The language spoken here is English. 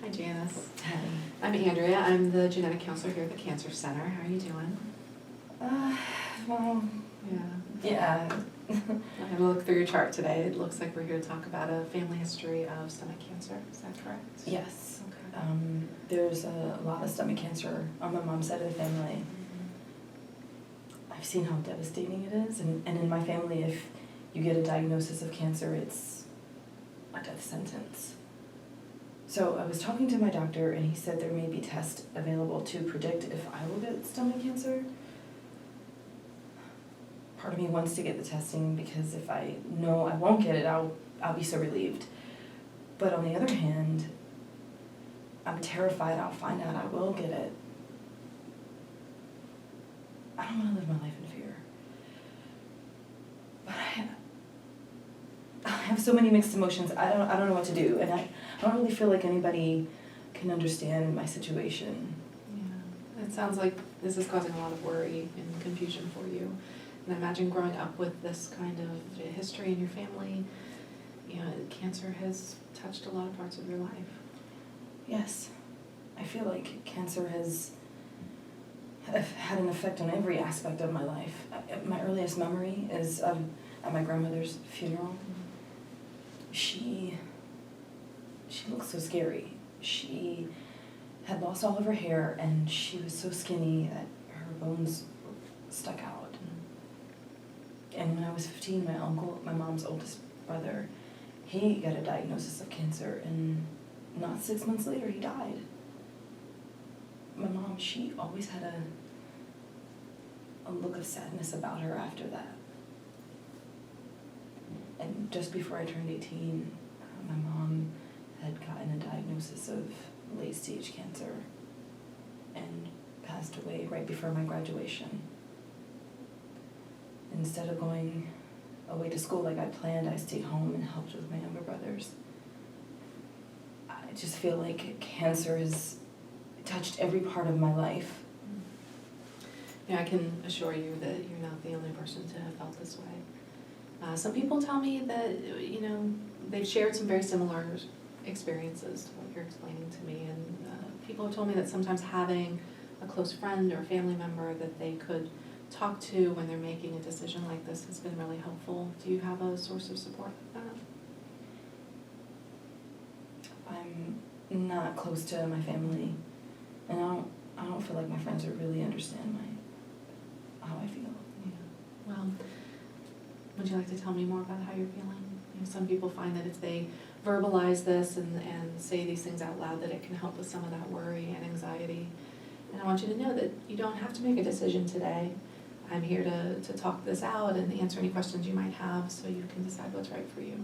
Hi Janice. Hi. I'm Andrea. I'm the genetic counselor here at the Cancer Center. How are you doing? Well, Yeah. yeah. I had a look through your chart today. It looks like we're here to talk about a family history of stomach cancer. Is that correct? Yes. Okay. There's a lot of stomach cancer on my mom's side of the family. I've seen how devastating it is, and in my family, if you get a diagnosis of cancer, it's a death sentence. So I was talking to my doctor, and he said there may be tests available to predict if I will get stomach cancer. Part of me wants to get the testing because if I know I won't get it, I'll be so relieved. But on the other hand, I'm terrified I'll find out I will get it. I don't want to live my life in fear. But I have so many mixed emotions. I don't know what to do, and I don't really feel like anybody can understand my situation. Yeah. It sounds like this is causing a lot of worry and confusion for you. And I imagine growing up with this kind of history in your family, cancer has touched a lot of parts of your life. Yes, I feel like cancer has had an effect on every aspect of my life. My earliest memory is at my grandmother's funeral. She looked so scary. She had lost all of her hair, and she was so skinny that her bones stuck out. And when I was 15, my uncle, my mom's oldest brother, he got a diagnosis of cancer, and not 6 months later, he died. My mom, she always had a look of sadness about her after that. And just before I turned 18, my mom had gotten a diagnosis of late-stage cancer and passed away right before my graduation. Instead of going away to school like I planned, I stayed home and helped with my younger brothers. I just feel like cancer has touched every part of my life. Yeah, I can assure you that you're not the only person to have felt this way. Some people tell me that, they've shared some very similar experiences to what you're explaining to me, and people have told me that sometimes having a close friend or family member that they could talk to when they're making a decision like this has been really helpful. Do you have a source of support like that? I'm not close to my family, and I don't feel like my friends would really understand how I feel. Yeah. Well, would you like to tell me more about how you're feeling? Some people find that if they verbalize this and say these things out loud, that it can help with some of that worry and anxiety. And I want you to know that you don't have to make a decision today. I'm here to talk this out and answer any questions you might have so you can decide what's right for you.